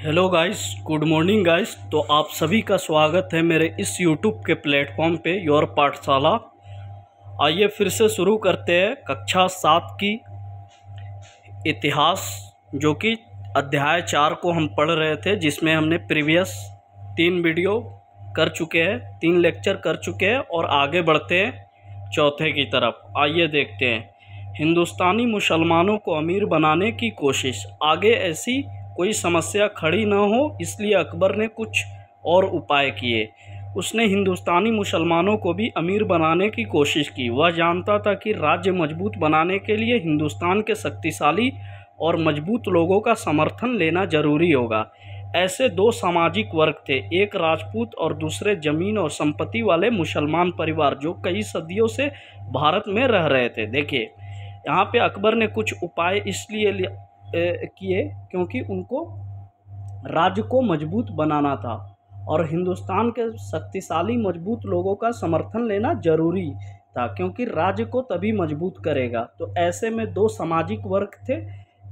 Hello guys, good morning guys. तो आप सभी का स्वागत है मेरे इस यूट्यूब के प्लेटफॉर्म पे योर पाठशाला। आइए फिर से शुरू करते हैं कक्षा 7 की इतिहास, जो कि अध्याय 4 को हम पढ़ रहे थे, जिसमें हमने प्रीवियस 3 वीडियो कर चुके हैं, 3 लेक्चर कर चुके हैं और आगे बढ़ते हैं चौथे की तरफ। आइए देखते हैं हिंदुस्तानी मुसलमानों को अमीर बनाने की कोशिश। आगे ऐसी कोई समस्या खड़ी न हो, इसलिए अकबर ने कुछ और उपाय किए। उसने हिंदुस्तानी मुसलमानों को भी अमीर बनाने की कोशिश की। वह जानता था कि राज्य मजबूत बनाने के लिए हिंदुस्तान के शक्तिशाली और मजबूत लोगों का समर्थन लेना जरूरी होगा। ऐसे 2 सामाजिक वर्ग थे, एक राजपूत और दूसरे जमीन और संपत्ति वाले मुसलमान परिवार, जो कई सदियों से भारत में रह रहे थे। देखिए, यहाँ पे अकबर ने कुछ उपाय इसलिए किए क्योंकि उनको राज्य को मजबूत बनाना था और हिंदुस्तान के शक्तिशाली मजबूत लोगों का समर्थन लेना जरूरी था, क्योंकि राज्य को तभी मजबूत करेगा। तो ऐसे में 2 सामाजिक वर्ग थे,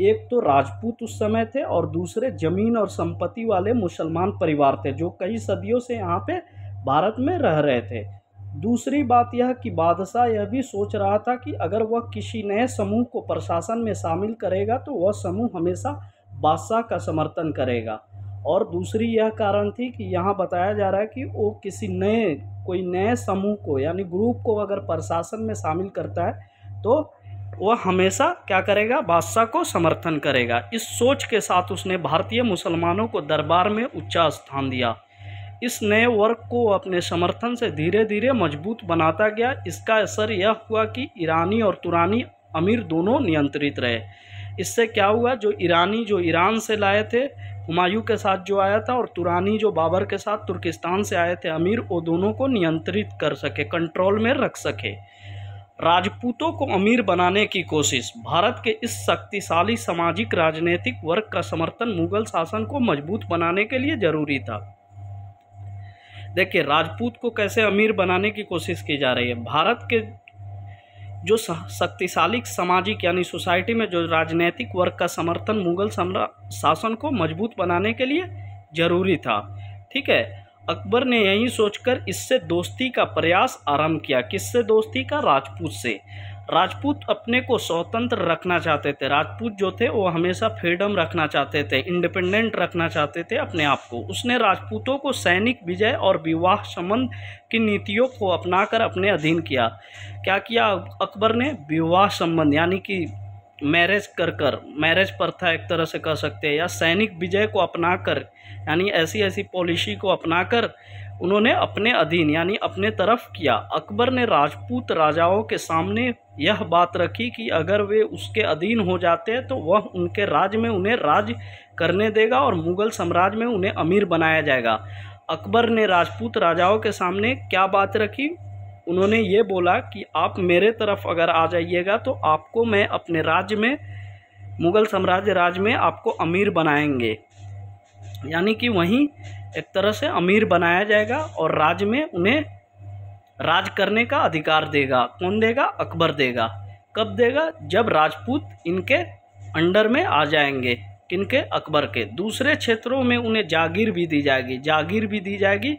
एक तो राजपूत उस समय थे और दूसरे जमीन और संपत्ति वाले मुसलमान परिवार थे, जो कई सदियों से यहाँ पे भारत में रह रहे थे। दूसरी बात यह कि बादशाह यह भी सोच रहा था कि अगर वह किसी नए समूह को प्रशासन में शामिल करेगा तो वह समूह हमेशा बादशाह का समर्थन करेगा। और दूसरी यह कारण थी कि यहाँ बताया जा रहा है कि वो किसी कोई नए समूह को, यानी ग्रुप को अगर प्रशासन में शामिल करता है तो वह हमेशा क्या करेगा, बादशाह को समर्थन करेगा। इस सोच के साथ उसने भारतीय मुसलमानों को दरबार में उच्च स्थान दिया। इस नए वर्ग को अपने समर्थन से धीरे धीरे मजबूत बनाता गया। इसका असर यह हुआ कि ईरानी और तुरानी अमीर दोनों नियंत्रित रहे। इससे क्या हुआ, जो ईरान से लाए थे हुमायूं के साथ जो आया था, और तुरानी जो बाबर के साथ तुर्किस्तान से आए थे अमीर, वो दोनों को नियंत्रित कर सके, कंट्रोल में रख सके। राजपूतों को अमीर बनाने की कोशिश। भारत के इस शक्तिशाली सामाजिक राजनीतिक वर्ग का समर्थन मुगल शासन को मजबूत बनाने के लिए जरूरी था। देखिए, राजपूत को कैसे अमीर बनाने की कोशिश की जा रही है। भारत के जो शक्तिशाली सामाजिक यानी सोसाइटी में जो राजनीतिक वर्ग का समर्थन मुगल शासन को मजबूत बनाने के लिए जरूरी था। ठीक है, अकबर ने यही सोचकर इससे दोस्ती का प्रयास आरंभ किया। किससे दोस्ती का? राजपूत से। राजपूत अपने को स्वतंत्र रखना चाहते थे। राजपूत जो थे वो हमेशा फ्रीडम रखना चाहते थे, इंडिपेंडेंट रखना चाहते थे अपने आप को। उसने राजपूतों को सैनिक विजय और विवाह संबंध की नीतियों को अपनाकर अपने अधीन किया। क्या किया अकबर ने? विवाह संबंध यानी कि मैरिज प्रथा एक तरह से कह सकते हैं, या सैनिक विजय को अपनाकर, यानी ऐसी पॉलिसी को अपनाकर उन्होंने अपने अधीन यानी अपने तरफ किया। अकबर ने राजपूत राजाओं के सामने यह बात रखी कि अगर वे उसके अधीन हो जाते हैं तो वह उनके राज्य में उन्हें राज करने देगा और मुगल साम्राज्य में उन्हें अमीर बनाया जाएगा। अकबर ने राजपूत राजाओं के सामने क्या बात रखी? उन्होंने ये बोला कि आप मेरे तरफ अगर आ जाइएगा तो आपको मैं अपने राज्य में, मुगल साम्राज्य राज्य में आपको अमीर बनाएंगे, यानी कि वहीं एक तरह से अमीर बनाया जाएगा और राज्य में उन्हें राज करने का अधिकार देगा। कौन देगा? अकबर देगा। कब देगा? जब राजपूत इनके अंडर में आ जाएंगे। किनके? अकबर के। दूसरे क्षेत्रों में उन्हें जागीर भी दी जाएगी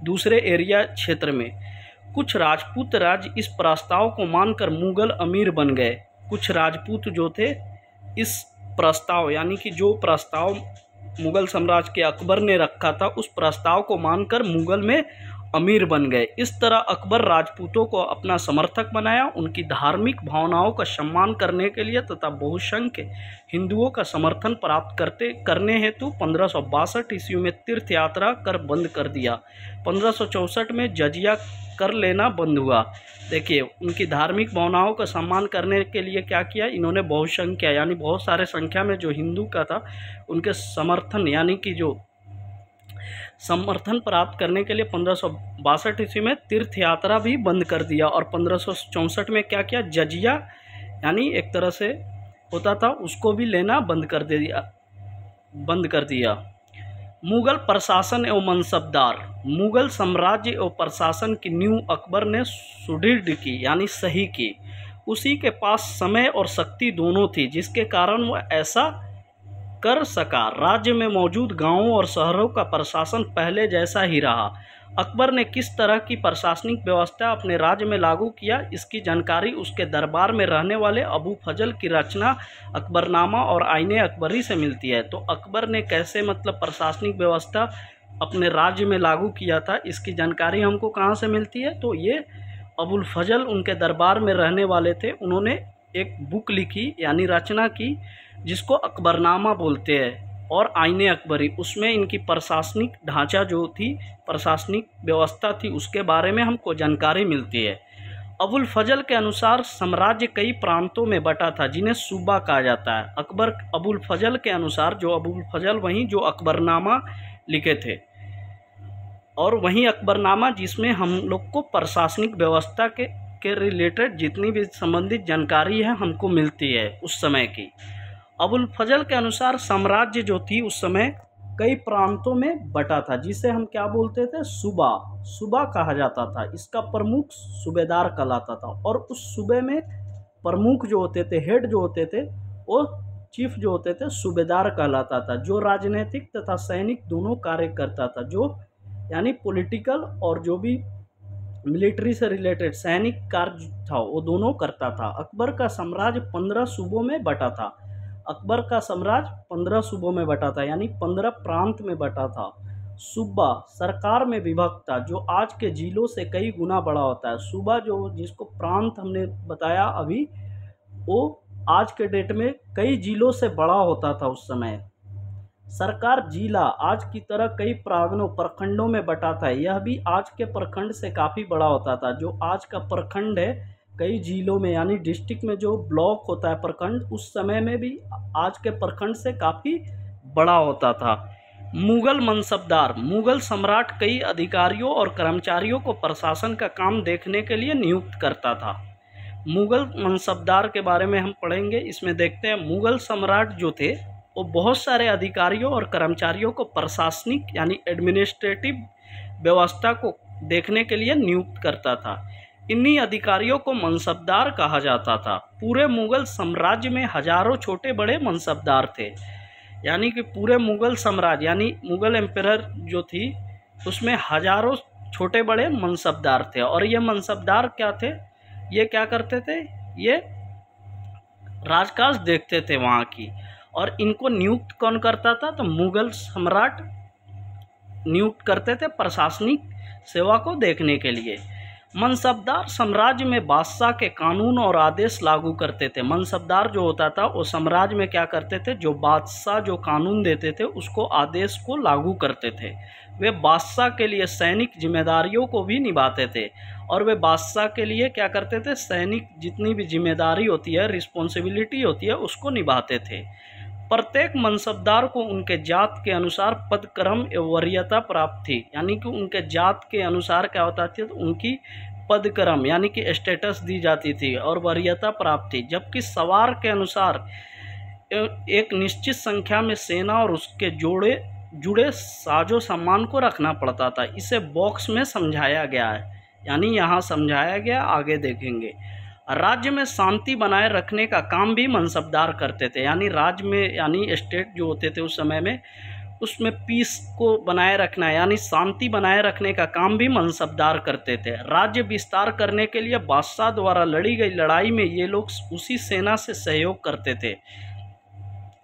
दूसरे एरिया क्षेत्र में। कुछ राजपूत राज्य इस प्रस्ताव को मानकर मुगल अमीर बन गए। कुछ राजपूत जो थे इस प्रस्ताव, यानी कि जो प्रस्ताव मुगल साम्राज्य के अकबर ने रखा था, उस प्रस्ताव को मानकर मुगल में अमीर बन गए। इस तरह अकबर राजपूतों को अपना समर्थक बनाया। उनकी धार्मिक भावनाओं का सम्मान करने के लिए तथा बहुसंख्य हिंदुओं का समर्थन प्राप्त करने हेतु 1562 ईस्वी में तीर्थ यात्रा कर बंद कर दिया। 1564 में जजिया कर लेना बंद हुआ। देखिए, उनकी धार्मिक भावनाओं का सम्मान करने के लिए क्या किया इन्होंने? बहुसंख्या यानी बहुत सारे संख्या में जो हिंदू का था उनके समर्थन, यानी कि जो समर्थन प्राप्त करने के लिए 1562 ईस्वी में तीर्थ यात्रा भी बंद कर दिया। और 1564 में क्या किया? जजिया यानी एक तरह से होता था, उसको भी लेना बंद कर दिया। मुगल प्रशासन एवं मनसबदार। मुगल साम्राज्य एवं प्रशासन की नींव अकबर ने सुदृढ़ की, यानी सही की। उसी के पास समय और शक्ति दोनों थी, जिसके कारण वह ऐसा कर सका। राज्य में मौजूद गांवों और शहरों का प्रशासन पहले जैसा ही रहा। अकबर ने किस तरह की प्रशासनिक व्यवस्था अपने राज्य में लागू किया, इसकी जानकारी उसके दरबार में रहने वाले अबू फजल की रचना अकबरनामा और आईने अकबरी से मिलती है। तो अकबर ने कैसे प्रशासनिक व्यवस्था अपने राज्य में लागू किया था, इसकी जानकारी हमको कहाँ से मिलती है? तो ये अबुल फजल उनके दरबार में रहने वाले थे, उन्होंने एक बुक लिखी यानी रचना की जिसको अकबरनामा बोलते हैं और आईने अकबरी। उसमें इनकी प्रशासनिक ढांचा जो थी, प्रशासनिक व्यवस्था थी, उसके बारे में हमको जानकारी मिलती है। अबुल फजल के अनुसार साम्राज्य कई प्रांतों में बटा था जिन्हें सूबा कहा जाता है। अबुल फजल के अनुसार, जो अबुल फजल वहीं जो अकबरनामा लिखे थे और वहीं अकबरनामा जिसमें हम लोग को प्रशासनिक व्यवस्था के रिलेटेड जितनी भी संबंधित जानकारी है हमको मिलती है उस समय की। अबुल फजल के अनुसार साम्राज्य जो थी उस समय कई प्रांतों में बटा था जिसे हम क्या बोलते थे? सूबा। सूबा कहा जाता था। इसका प्रमुख सूबेदार कहलाता था और उस सूबे में प्रमुख जो होते थे, हेड जो होते थे, वो चीफ जो होते थे सूबेदार कहलाता था, जो राजनीतिक तथा सैनिक दोनों कार्य करता था, जो यानी पॉलिटिकल और जो भी मिलिट्री से रिलेटेड सैनिक कार्य था वो दोनों करता था। अकबर का साम्राज्य 15 सूबों में बटा था। अकबर का साम्राज्य 15 सूबों में बटा था यानी 15 प्रांत में बटा था। सूबा सरकार में विभक्त था, जो आज के जिलों से कई गुना बड़ा होता है। सूबा जो जिसको प्रांत हमने बताया अभी, वो आज के डेट में कई जिलों से बड़ा होता था उस समय। सरकार जिला आज की तरह कई प्रांगणों प्रखंडों में बटा था, यह भी आज के प्रखंड से काफ़ी बड़ा होता था। जो आज का प्रखंड है कई जिलों में यानी डिस्ट्रिक्ट में जो ब्लॉक होता है प्रखंड, उस समय में भी आज के प्रखंड से काफ़ी बड़ा होता था। मुगल मनसबदार, मुगल सम्राट कई अधिकारियों और कर्मचारियों को प्रशासन का काम देखने के लिए नियुक्त करता था। मुगल मनसबदार के बारे में हम पढ़ेंगे, इसमें देखते हैं मुगल सम्राट जो थे वो बहुत सारे अधिकारियों और कर्मचारियों को प्रशासनिक यानी एडमिनिस्ट्रेटिव व्यवस्था को देखने के लिए नियुक्त करता था। इन्हीं अधिकारियों को मनसबदार कहा जाता था। पूरे मुगल साम्राज्य में हजारों छोटे बड़े मनसबदार थे, यानी कि पूरे मुगल साम्राज्य यानी मुगल एम्परर जो थी उसमें हजारों छोटे बड़े मनसबदार थे। और ये मनसबदार क्या थे? ये क्या करते थे? ये राजकाज देखते थे वहाँ की। और इनको नियुक्त कौन करता था? तो मुगल सम्राट नियुक्त करते थे प्रशासनिक सेवा को देखने के लिए। मनसबदार साम्राज्य में बादशाह के कानून और आदेश लागू करते थे। मनसबदार जो होता था वो साम्राज्य में क्या करते थे? जो बादशाह जो कानून देते थे उसको आदेश को लागू करते थे। वे बादशाह के लिए सैनिक जिम्मेदारियों को भी निभाते थे और वे बादशाह के लिए क्या करते थे? सैनिक जितनी भी जिम्मेदारी होती है, रिस्पॉन्सिबिलिटी होती है, उसको निभाते थे। प्रत्येक मनसबदार को उनके जात के अनुसार पदक्रम एवं वरीयता प्राप्त थी, यानी कि उनके जात के अनुसार क्या होता थी? तो उनकी पदक्रम यानी कि स्टेटस दी जाती थी और वरीयता प्राप्त थी। जबकि सवार के अनुसार एक निश्चित संख्या में सेना और उसके जुड़े साजो सामान को रखना पड़ता था। इसे बॉक्स में समझाया गया है, यानी यहाँ समझाया गया, आगे देखेंगे। राज्य में शांति बनाए रखने का काम भी मनसबदार करते थे, यानी राज्य में यानी स्टेट जो होते थे उस समय में उसमें पीस को बनाए रखना यानी शांति बनाए रखने का काम भी मनसबदार करते थे। राज्य विस्तार करने के लिए बादशाह द्वारा लड़ी गई लड़ाई में ये लोग उसी सेना से सहयोग करते थे।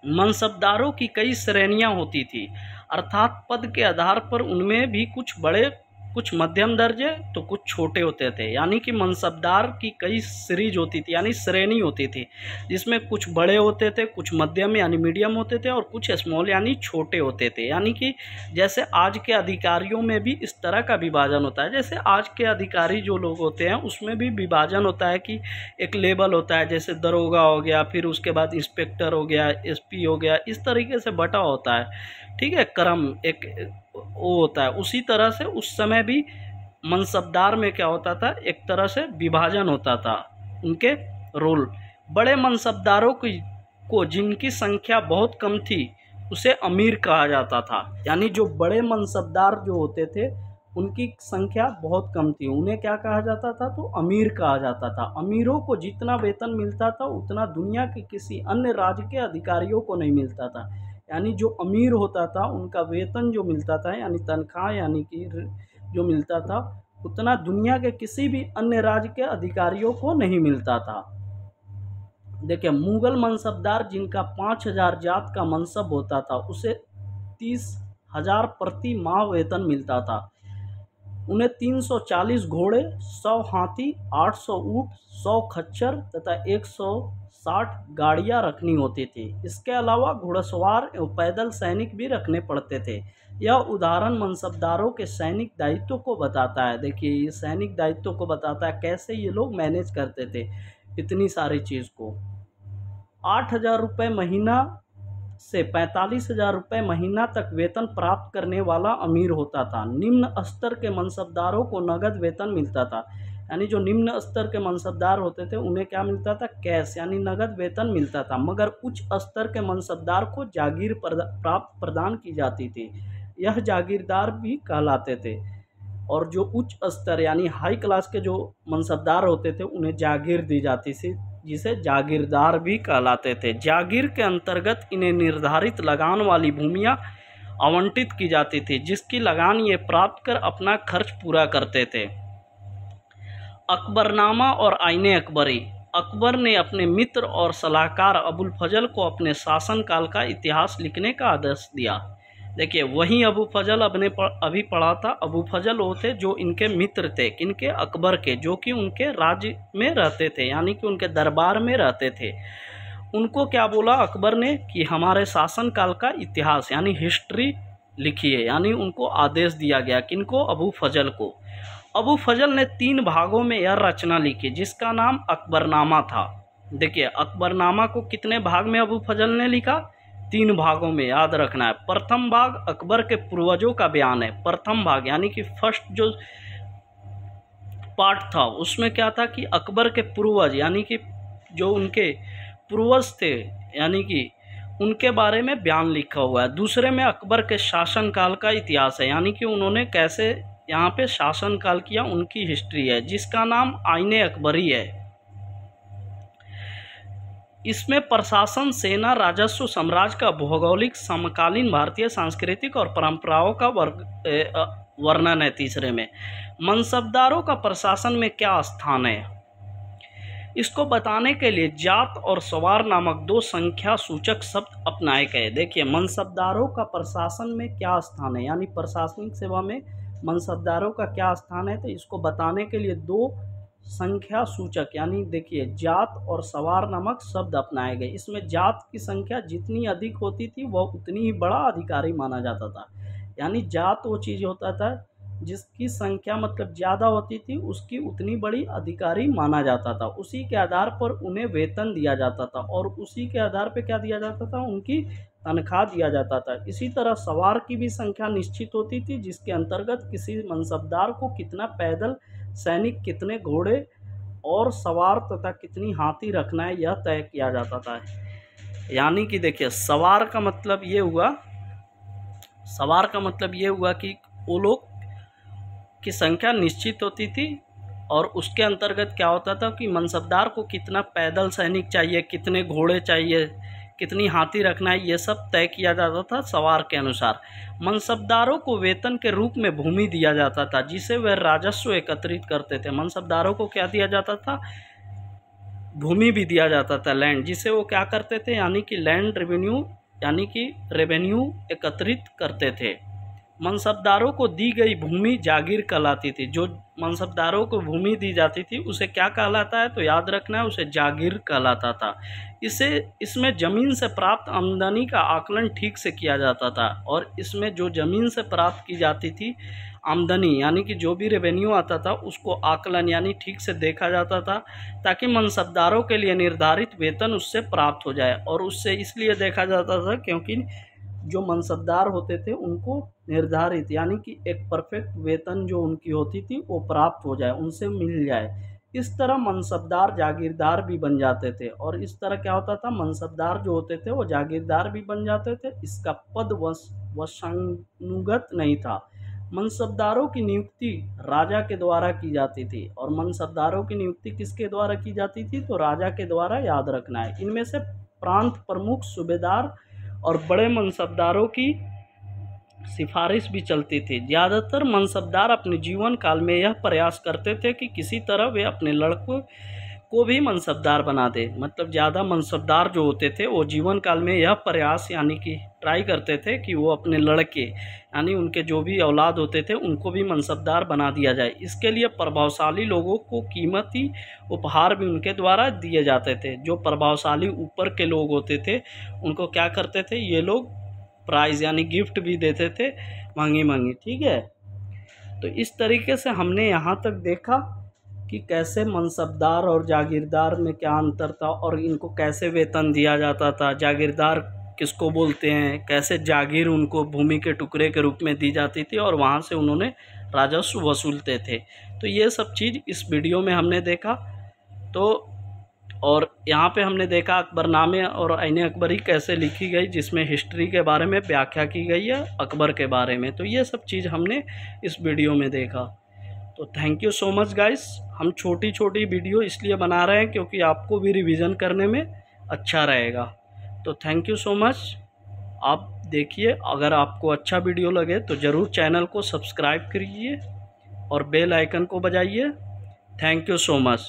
मनसबदारों की कई श्रेणियां होती थी, अर्थात पद के आधार पर उनमें भी कुछ बड़े, कुछ मध्यम दर्जे तो कुछ छोटे होते थे। यानी कि मनसबदार की कई सीरीज होती थी यानी श्रेणी होती थी, जिसमें कुछ बड़े होते थे, कुछ मध्यम यानी मीडियम होते थे और कुछ स्मॉल यानी छोटे होते थे। यानी कि जैसे आज के अधिकारियों में भी इस तरह का विभाजन होता है, जैसे आज के अधिकारी जो लोग होते हैं उसमें भी विभाजन होता है कि एक लेवल होता है, जैसे दरोगा हो गया, फिर उसके बाद इंस्पेक्टर हो गया, SP हो गया, इस तरीके से बटा होता है, ठीक है, क्रम एक वो होता है। उसी तरह से उस समय भी मनसबदार में क्या होता था? एक तरह से विभाजन होता था उनके रोल। बड़े मनसबदारों को जिनकी संख्या बहुत कम थी उसे अमीर कहा जाता था, यानी जो बड़े मनसबदार जो होते थे उनकी संख्या बहुत कम थी, उन्हें क्या कहा जाता था? तो अमीर कहा जाता था। अमीरों को जितना वेतन मिलता था उतना दुनिया के किसी अन्य राज्य के अधिकारियों को नहीं मिलता था, यानी जो अमीर होता था उनका वेतन जो मिलता था यानी तनख्वाह यानी कि जो मिलता था उतना दुनिया के किसी भी अन्य राज्य के अधिकारियों को नहीं मिलता था। देखिए, मुगल मनसबदार जिनका 5,000 जात का मनसब होता था उसे 30,000 प्रति माह वेतन मिलता था। उन्हें 340 घोड़े, 100 हाथी, 800 ऊँट, 100 खच्चर तथा 160 गाड़ियां रखनी होती थी। इसके अलावा घुड़सवार एवं पैदल सैनिक भी रखने पड़ते थे। यह उदाहरण मनसबदारों के सैनिक दायित्व को बताता है। देखिए, ये सैनिक दायित्व को बताता है कैसे ये लोग मैनेज करते थे इतनी सारी चीज़ को। 8,000 रुपये महीना से 45,000 रुपये महीना तक वेतन प्राप्त करने वाला अमीर होता था। निम्न स्तर के मनसबदारों को नगद वेतन मिलता था। यानी जो निम्न स्तर के मनसबदार होते थे उन्हें क्या मिलता था? कैश यानी नगद वेतन मिलता था। मगर उच्च स्तर के मनसबदार को जागीर प्रदान की जाती थी। यह जागीरदार भी कहलाते थे। और जो उच्च स्तर यानी हाई क्लास के जो मनसबदार होते थे उन्हें जागीर दी जाती थी, जिसे जागीरदार भी कहलाते थे। जागीर के अंतर्गत इन्हें निर्धारित लगान वाली भूमियां आवंटित की जाती थी, जिसकी लगान ये प्राप्त कर अपना खर्च पूरा करते थे। अकबरनामा और आईने अकबरी। अकबर ने अपने मित्र और सलाहकार अबुल फजल को अपने शासनकाल का इतिहास लिखने का आदेश दिया। देखिए, वही अबू फजल अभी पढ़ा था। अबू फजल वो थे जो इनके मित्र थे, किनके? अकबर के, जो कि उनके राज्य में रहते थे यानी कि उनके दरबार में रहते थे। उनको क्या बोला अकबर ने कि हमारे शासनकाल का इतिहास यानी हिस्ट्री लिखिए, यानी उनको आदेश दिया गया। किनको? अबू फजल को। अबू फजल ने 3 भागों में यह रचना लिखी जिसका नाम अकबरनामा था। देखिए, अकबरनामा को कितने भाग में अबू फजल ने लिखा? 3 भागों में, याद रखना है। प्रथम भाग अकबर के पूर्वजों का बयान है। प्रथम भाग यानी कि फर्स्ट जो पार्ट था उसमें क्या था कि अकबर के पूर्वज यानी कि जो उनके पूर्वज थे यानी कि उनके बारे में बयान लिखा हुआ है। दूसरे में अकबर के शासनकाल का इतिहास है, यानी कि उन्होंने कैसे यहाँ पे शासनकाल किया उनकी हिस्ट्री है, जिसका नाम आईने अकबरी है। इसमें प्रशासन, सेना, राजस्व, साम्राज्य का भौगोलिक, समकालीन भारतीय सांस्कृतिक और परंपराओं का वर्णन है। तीसरे में मनसबदारों का प्रशासन में क्या स्थान है, इसको बताने के लिए जात और सवार नामक 2 संख्या सूचक शब्द अपनाए गए। देखिए, मनसबदारों का प्रशासन में क्या स्थान है, यानी प्रशासनिक सेवा में मनसबदारों का क्या स्थान है, तो इसको बताने के लिए 2 संख्या सूचक यानी देखिए जात और सवार नामक शब्द अपनाए गए। इसमें जात की संख्या जितनी अधिक होती थी वह उतनी ही बड़ा अधिकारी माना जाता था। यानी जात वो चीज़ होता था जिसकी संख्या मतलब ज़्यादा होती थी, उसकी उतनी बड़ी अधिकारी माना जाता था। उसी के आधार पर उन्हें वेतन दिया जाता था और उसी के आधार पर क्या दिया जाता था? उनकी तनख्वाह दिया जाता था। इसी तरह सवार की भी संख्या निश्चित होती थी, जिसके अंतर्गत किसी मनसबदार को कितना पैदल सैनिक, कितने घोड़े और सवार तथा कितनी हाथी रखना है यह तय किया जाता था। यानी कि देखिए, सवार का मतलब ये हुआ कि वो लोग की संख्या निश्चित होती थी और उसके अंतर्गत क्या होता था कि मनसबदार को कितना पैदल सैनिक चाहिए, कितने घोड़े चाहिए, कितनी हाथी रखना है, ये सब तय किया जाता था सवार के अनुसार। मनसबदारों को वेतन के रूप में भूमि दिया जाता था जिसे वे राजस्व एकत्रित करते थे। मनसबदारों को क्या दिया जाता था? भूमि भी दिया जाता था, लैंड, जिसे वो क्या करते थे यानी कि लैंड रेवेन्यू यानी कि रेवेन्यू एकत्रित करते थे। मनसबदारों को दी गई भूमि जागीर कहलाती थी। जो मनसबदारों को भूमि दी जाती थी उसे क्या कहलाता है? तो याद रखना है, उसे जागीर कहलाता था। इसमें ज़मीन से प्राप्त आमदनी का आकलन ठीक से किया जाता था और इसमें जो ज़मीन से प्राप्त की जाती थी आमदनी यानी कि जो भी रेवेन्यू आता था उसको आकलन यानी ठीक से देखा जाता था, ताकि मनसबदारों के लिए निर्धारित वेतन उससे प्राप्त हो जाए। और उससे इसलिए देखा जाता था क्योंकि जो मनसबदार होते थे उनको निर्धारित यानी कि एक परफेक्ट वेतन जो उनकी होती थी वो प्राप्त हो जाए, उनसे मिल जाए। इस तरह मनसबदार जागीरदार भी बन जाते थे और इस तरह क्या होता था, मनसबदार जो होते थे वो जागीरदार भी बन जाते थे। इसका पद वंशानुगत नहीं था। मनसबदारों की नियुक्ति राजा के द्वारा की जाती थी और मनसबदारों की नियुक्ति किसके द्वारा की जाती थी? तो राजा के द्वारा, याद रखना है। इनमें से प्रांत प्रमुख, सूबेदार और बड़े मनसबदारों की सिफारिश भी चलती थी। ज़्यादातर मनसबदार अपने जीवन काल में यह प्रयास करते थे कि किसी तरह वे अपने लड़कों को भी मनसबदार बना दे। मतलब ज़्यादा मनसबदार जो होते थे वो जीवन काल में यह प्रयास यानी कि ट्राई करते थे कि वो अपने लड़के यानी उनके जो भी औलाद होते थे उनको भी मनसबदार बना दिया जाए। इसके लिए प्रभावशाली लोगों को कीमती उपहार भी उनके द्वारा दिए जाते थे। जो प्रभावशाली ऊपर के लोग होते थे उनको क्या करते थे ये लोग, प्राइज़ यानी गिफ्ट भी देते थे महंगी महंगी। ठीक है, तो इस तरीके से हमने यहाँ तक देखा कि कैसे मनसबदार और जागीरदार में क्या अंतर था और इनको कैसे वेतन दिया जाता था, जागीरदार किसको बोलते हैं, कैसे जागीर उनको भूमि के टुकड़े के रूप में दी जाती थी और वहाँ से उन्होंने राजस्व वसूलते थे। तो ये सब चीज़ इस वीडियो में हमने देखा। तो और यहाँ पे हमने देखा अकबरनामे और आईने अकबरी कैसे लिखी गई, जिसमें हिस्ट्री के बारे में व्याख्या की गई है अकबर के बारे में। तो ये सब चीज़ हमने इस वीडियो में देखा। तो thank you so much guys. हम छोटी छोटी वीडियो इसलिए बना रहे हैं क्योंकि आपको भी रिवीजन करने में अच्छा रहेगा। तो थैंक यू सो मच। आप देखिए, अगर आपको अच्छा वीडियो लगे तो ज़रूर चैनल को सब्सक्राइब करिए और बेल आइकन को बजाइए। Thank you so much.